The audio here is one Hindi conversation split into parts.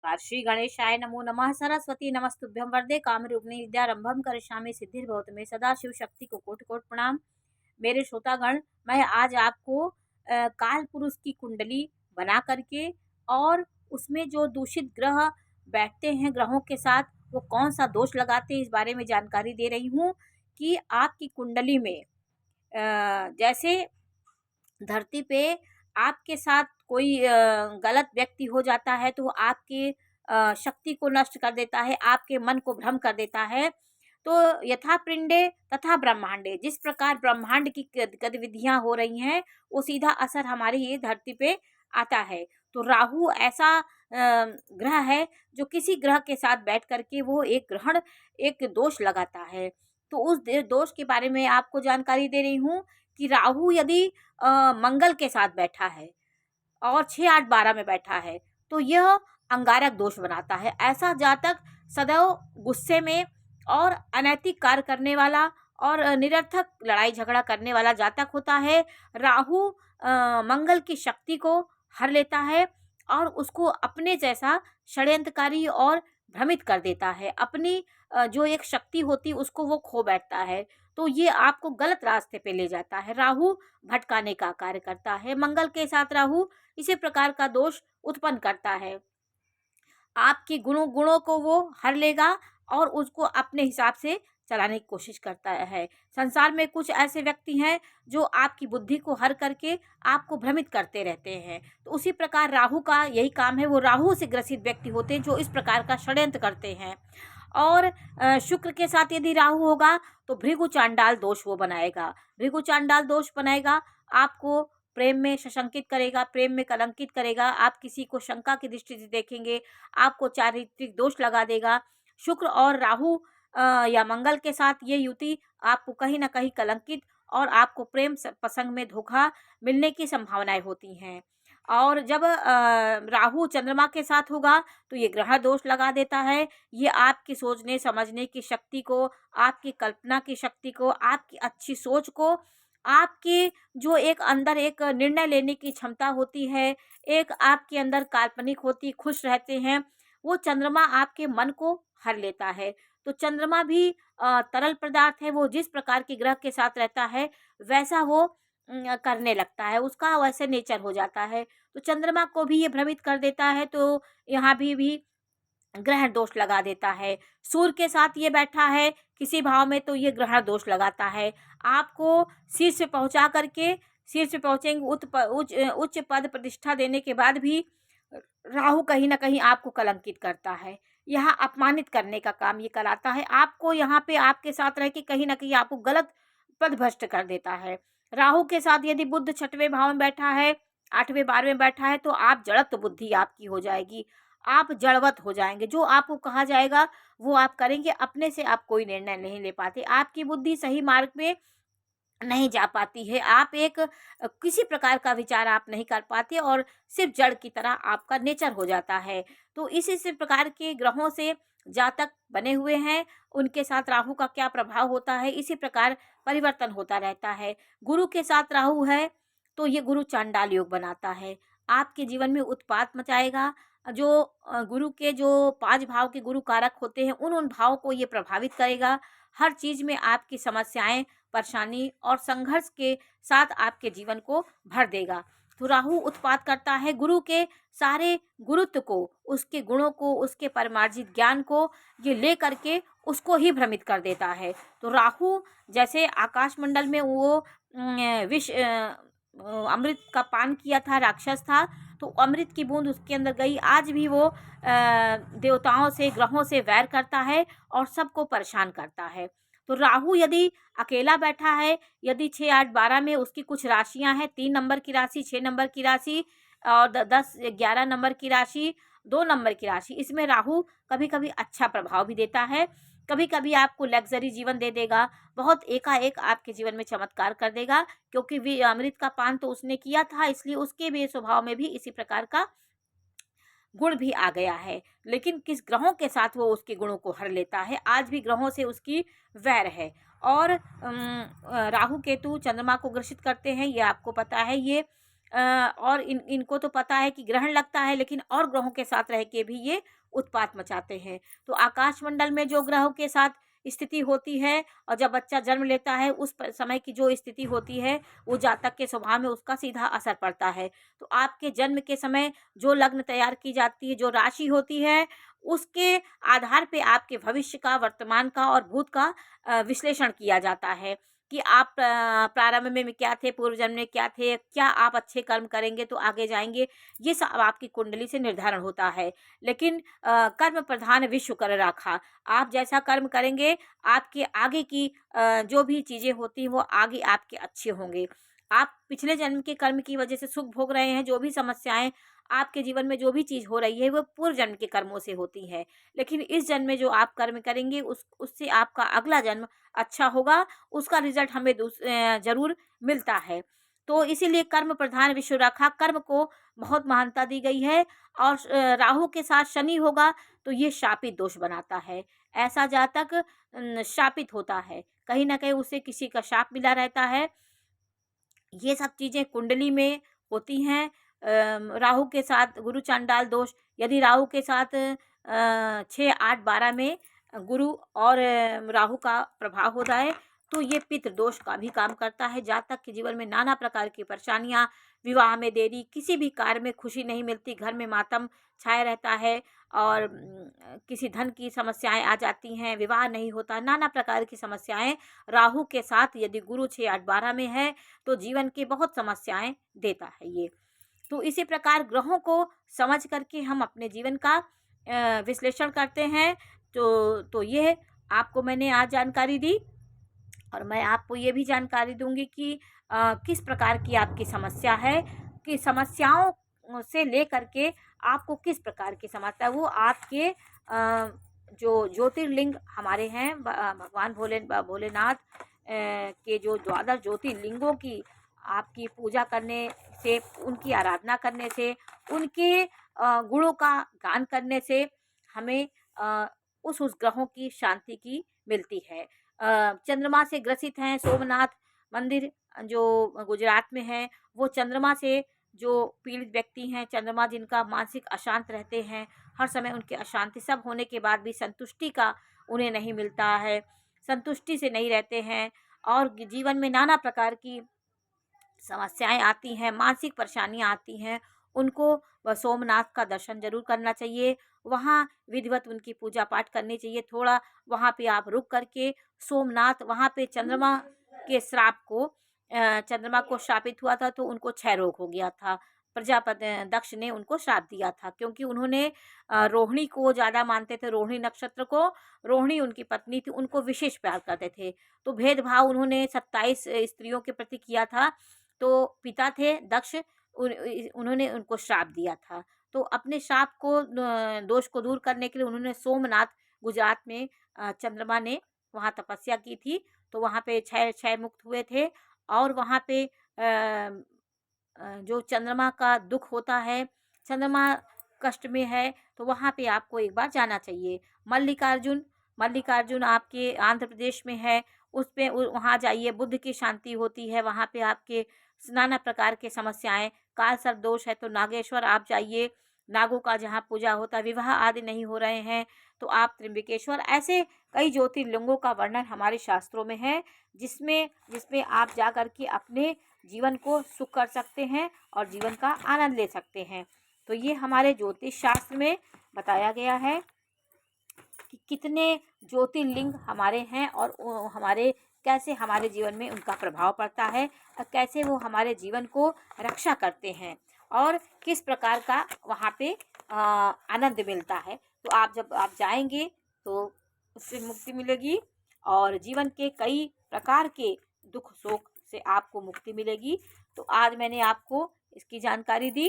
नमस्कार। श्री गणेशाय नमो नमः। सरस्वती नमस्तुभ्यं वरदे कामरूपिणी विद्यारंभम करिष्यामि सिद्धिर्भवतु मे सदा। शिव शक्ति को कोटि कोटि प्रणाम। मेरे श्रोतागण, मैं आज आपको काल पुरुष की कुंडली बना करके और उसमें जो दूषित ग्रह बैठते हैं, ग्रहों के साथ वो कौन सा दोष लगाते हैं, इस बारे में जानकारी दे रही हूँ कि आपकी कुंडली में जैसे धरती पे आपके साथ कोई गलत व्यक्ति हो जाता है तो वो आपके शक्ति को नष्ट कर देता है, आपके मन को भ्रम कर देता है। तो यथा पिंडे तथा ब्रह्मांडे, जिस प्रकार ब्रह्मांड की गतिविधियां हो रही हैं वो सीधा असर हमारी ये धरती पे आता है। तो राहु ऐसा ग्रह है जो किसी ग्रह के साथ बैठ करके वो एक ग्रहण, एक दोष लगाता है। तो उस दोष के बारे में आपको जानकारी दे रही हूँ कि राहु यदि मंगल के साथ बैठा है और 6, 8, 12 में बैठा है तो यह अंगारक दोष बनाता है। ऐसा जातक सदैव गुस्से में और अनैतिक कार्य करने वाला और निरर्थक लड़ाई झगड़ा करने वाला जातक होता है। राहु मंगल की शक्ति को हर लेता है और उसको अपने जैसा षड्यंत्रकारी और भ्रमित कर देता है। अपनी जो एक शक्ति होती उसको वो खो बैठता है। तो ये आपको गलत रास्ते पे ले जाता है। राहु भटकाने का कार्य करता है। मंगल के साथ राहु इसी प्रकार का दोष उत्पन्न करता है। आपकी गुणों को वो हर लेगा और उसको अपने हिसाब से चलाने की कोशिश करता है। संसार में कुछ ऐसे व्यक्ति हैं जो आपकी बुद्धि को हर करके आपको भ्रमित करते रहते हैं। तो उसी प्रकार राहु का यही काम है। वो राहु से ग्रसित व्यक्ति होते हैं जो इस प्रकार का षड्यंत्र करते हैं। और शुक्र के साथ यदि राहु होगा तो भृगु चांडाल दोष वो बनाएगा। भृगु चांडाल दोष बनाएगा, आपको प्रेम में सशंकित करेगा, प्रेम में कलंकित करेगा। आप किसी को शंका की दृष्टि से देखेंगे, आपको चारित्रिक दोष लगा देगा। शुक्र और राहु या मंगल के साथ ये युति आपको कहीं ना कहीं कलंकित और आपको प्रेम प्रसंग में धोखा मिलने की संभावनाएं होती हैं। और जब राहु चंद्रमा के साथ होगा तो ये ग्रह दोष लगा देता है। ये आपकी सोचने समझने की शक्ति को, आपकी कल्पना की शक्ति को, आपकी अच्छी सोच को, आपकी जो एक अंदर एक निर्णय लेने की क्षमता होती है, एक आपके अंदर काल्पनिक होती, खुश रहते हैं, वो चंद्रमा आपके मन को हर लेता है। तो चंद्रमा भी तरल पदार्थ है। वो जिस प्रकार के ग्रह के साथ रहता है वैसा वो करने लगता है, उसका वैसे नेचर हो जाता है। तो चंद्रमा को भी ये भ्रमित कर देता है। तो यहाँ भी ग्रहण दोष लगा देता है। सूर्य के साथ ये बैठा है किसी भाव में तो ये ग्रहण दोष लगाता है। आपको शीर्ष पे पहुंचा करके, शीर्ष पे पहुंचेंगे, उच्च पद प्रतिष्ठा देने के बाद भी राहु कहीं ना कहीं आपको कलंकित करता है। यहाँ अपमानित करने का काम ये कराता है। आपको यहाँ पे आपके साथ रह के कहीं ना कहीं आपको गलत पद भ्रष्ट कर देता है। राहु के साथ यदि बुध 6वें भाव में बैठा है, 8वें 12वें में बैठा है तो आप जड़त्व बुद्धि आपकी हो जाएगी। आप जड़वत हो जाएंगे। जो आपको कहा जाएगा वो आप करेंगे। अपने से आप कोई निर्णय नहीं ले पाते। आपकी बुद्धि सही मार्ग में नहीं जा पाती है। आप एक किसी प्रकार का विचार आप नहीं कर पाते और सिर्फ जड़ की तरह आपका नेचर हो जाता है। तो इसी प्रकार के ग्रहों से जातक बने हुए हैं, उनके साथ राहु का क्या प्रभाव होता है, इसी प्रकार परिवर्तन होता रहता है। गुरु के साथ राहु है तो ये गुरु चांडाल योग बनाता है। आपके जीवन में उत्पात मचाएगा। जो गुरु के जो 5 भाव के गुरु कारक होते हैं उन भावों को ये प्रभावित करेगा। हर चीज में आपकी समस्याएं, परेशानी और संघर्ष के साथ आपके जीवन को भर देगा। तो राहु उत्पात करता है। गुरु के सारे गुरुत्व को, उसके गुणों को, उसके परमार्जित ज्ञान को ये ले करके उसको ही भ्रमित कर देता है। तो राहु जैसे आकाश मंडल में वो विष अमृत का पान किया था, राक्षस था, तो अमृत की बूंद उसके अंदर गई। आज भी वो देवताओं से, ग्रहों से वैर करता है और सबको परेशान करता है। तो राहु यदि अकेला बैठा है, यदि 6, 8, 12 में उसकी कुछ राशियां हैं, 3 नंबर की राशि, 6 नंबर की राशि और 10, 11 नंबर की राशि, 2 नंबर की राशि, इसमें राहु कभी कभी अच्छा प्रभाव भी देता है, कभी कभी आपको लग्जरी जीवन दे देगा, बहुत एकाएक आपके जीवन में चमत्कार कर देगा। क्योंकि अमृत का पान तो उसने किया था, इसलिए उसके भी स्वभाव में भी इसी प्रकार का गुण भी आ गया है। लेकिन किस ग्रहों के साथ वो उसके गुणों को हर लेता है, आज भी ग्रहों से उसकी वैर है। और राहु केतु चंद्रमा को ग्रसित करते हैं, ये आपको पता है। ये और इनको तो पता है कि ग्रहण लगता है, लेकिन और ग्रहों के साथ रह के भी ये उत्पात मचाते हैं। तो आकाशमंडल में जो ग्रहों के साथ स्थिति होती है और जब बच्चा जन्म लेता है उस समय की जो स्थिति होती है, वो जातक के स्वभाव में उसका सीधा असर पड़ता है। तो आपके जन्म के समय जो लग्न तैयार की जाती है, जो राशि होती है, उसके आधार पे आपके भविष्य का, वर्तमान का और भूत का विश्लेषण किया जाता है कि आप प्रारंभ में क्या थे, पूर्व जन्म में क्या थे, क्या आप अच्छे कर्म करेंगे तो आगे जाएंगे। ये सब आपकी कुंडली से निर्धारण होता है। लेकिन कर्म प्रधान विश्व कर राखा, आप जैसा कर्म करेंगे आपके आगे की जो भी चीज़ें होती हैं वो आगे आपके अच्छे होंगे। आप पिछले जन्म के कर्म की वजह से सुख भोग रहे हैं, जो भी समस्याएं आपके जीवन में जो भी चीज़ हो रही है वो पूर्व जन्म के कर्मों से होती है। लेकिन इस जन्म में जो आप कर्म करेंगे उससे आपका अगला जन्म अच्छा होगा, उसका रिजल्ट हमें ज़रूर मिलता है। तो इसीलिए कर्म प्रधान विश्व रखा, कर्म को बहुत महानता दी गई है। और राहु के साथ शनि होगा तो ये शापित दोष बनाता है। ऐसा जातक शापित होता है, कहीं ना कहीं उसे किसी का शाप मिला रहता है। ये सब चीज़ें कुंडली में होती हैं। राहु के साथ गुरु चांडाल दोष, यदि राहु के साथ 6, 8, 12 में गुरु और राहु का प्रभाव होता है तो ये पितृ दोष का भी काम करता है। जातक के जीवन में नाना प्रकार की परेशानियां, विवाह में देरी, किसी भी कार्य में खुशी नहीं मिलती, घर में मातम छाया रहता है और किसी धन की समस्याएं आ जाती हैं, विवाह नहीं होता, नाना प्रकार की समस्याएं राहु के साथ यदि गुरु 6, 8, 12 में है तो जीवन की बहुत समस्याएं देता है ये। तो इसी प्रकार ग्रहों को समझ करके हम अपने जीवन का विश्लेषण करते हैं। तो ये आपको मैंने आज जानकारी दी और मैं आपको ये भी जानकारी दूंगी कि किस प्रकार की आपकी समस्या है, कि समस्याओं से लेकर के आपको किस प्रकार की समस्या, वो आपके जो ज्योतिर्लिंग हमारे हैं, भगवान भोलेनाथ के जो द्वादश ज्योतिर्लिंगों की आपकी पूजा करने से, उनकी आराधना करने से, उनके गुणों का गान करने से हमें उस ग्रहों की शांति की मिलती है। चंद्रमा से ग्रसित हैं, सोमनाथ मंदिर जो गुजरात में है, वो चंद्रमा से जो पीड़ित व्यक्ति हैं, चंद्रमा जिनका मानसिक अशांत रहते हैं, हर समय उनके अशांति, सब होने के बाद भी संतुष्टि का उन्हें नहीं मिलता है, संतुष्टि से नहीं रहते हैं और जीवन में नाना प्रकार की समस्याएं आती हैं, मानसिक परेशानियां आती हैं, उनको सोमनाथ का दर्शन जरूर करना चाहिए। वहाँ विधिवत उनकी पूजा पाठ करनी चाहिए। थोड़ा वहाँ पे आप रुक करके सोमनाथ, वहाँ पे चंद्रमा के श्राप को, चंद्रमा को श्रापित हुआ था तो उनको क्षय रोग हो गया था। प्रजापति दक्ष ने उनको श्राप दिया था क्योंकि उन्होंने रोहिणी को ज़्यादा मानते थे, रोहिणी नक्षत्र को। रोहिणी उनकी पत्नी थी, उनको विशेष प्यार करते थे, तो भेदभाव उन्होंने 27 स्त्रियों के प्रति किया था। तो पिता थे दक्ष, उन्होंने उनको श्राप दिया था। तो अपने श्राप को, दोष को दूर करने के लिए उन्होंने सोमनाथ, गुजरात में चंद्रमा ने वहाँ तपस्या की थी, तो वहाँ पे क्षय मुक्त हुए थे। और वहाँ पे जो चंद्रमा का दुख होता है, चंद्रमा कष्ट में है, तो वहाँ पे आपको एक बार जाना चाहिए। मल्लिकार्जुन आपके आंध्र प्रदेश में है, उस पे वहाँ जाइए, बुद्ध की शांति होती है वहाँ पे। आपके नाना प्रकार के समस्याएं, काल सर्प दोष है तो नागेश्वर आप जाइए, नागों का जहाँ पूजा होता है, विवाह आदि नहीं हो रहे हैं तो आप त्र्यंबकेश्वर, ऐसे कई ज्योतिर्लिंगों का वर्णन हमारे शास्त्रों में है, जिसमें आप जा कर के अपने जीवन को सुख कर सकते हैं और जीवन का आनंद ले सकते हैं। तो ये हमारे ज्योतिष शास्त्र में बताया गया है कि कितने ज्योतिर्लिंग हमारे हैं और हमारे कैसे हमारे जीवन में उनका प्रभाव पड़ता है और कैसे वो हमारे जीवन को रक्षा करते हैं और किस प्रकार का वहाँ पे आनंद मिलता है। तो जब आप जाएंगे तो उससे मुक्ति मिलेगी और जीवन के कई प्रकार के दुख शोक से आपको मुक्ति मिलेगी। तो आज मैंने आपको इसकी जानकारी दी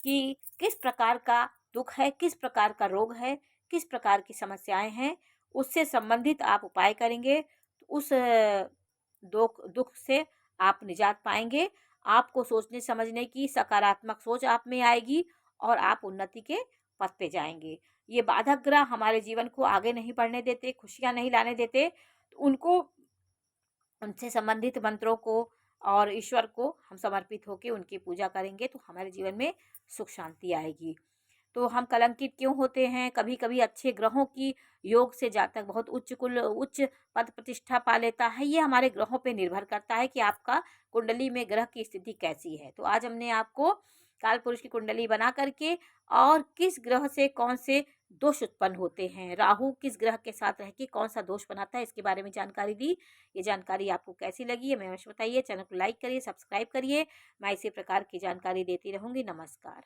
कि किस प्रकार का दुख है, किस प्रकार का रोग है, किस प्रकार की समस्याएं हैं, उससे संबंधित आप उपाय करेंगे तो उस दुख से आप निजात पाएंगे। आपको सोचने समझने की सकारात्मक सोच आप में आएगी और आप उन्नति के पथ पे जाएंगे। ये बाधक ग्रह हमारे जीवन को आगे नहीं बढ़ने देते, खुशियां नहीं लाने देते, तो उनसे संबंधित मंत्रों को और ईश्वर को हम समर्पित होकर उनकी पूजा करेंगे तो हमारे जीवन में सुख शांति आएगी। तो हम कलंकित क्यों होते हैं? कभी कभी अच्छे ग्रहों की योग से जातक बहुत उच्च पद प्रतिष्ठा पा लेता है। ये हमारे ग्रहों पे निर्भर करता है कि आपका कुंडली में ग्रह की स्थिति कैसी है। तो आज हमने आपको काल पुरुष की कुंडली बना करके और किस ग्रह से कौन से दोष उत्पन्न होते हैं, राहु किस ग्रह के साथ रह के कौन सा दोष बनाता है, इसके बारे में जानकारी दी। ये जानकारी आपको कैसी लगी है हमें अवश्य बताइए। चैनल को लाइक करिए, सब्सक्राइब करिए। मैं इसी प्रकार की जानकारी देती रहूँगी। नमस्कार।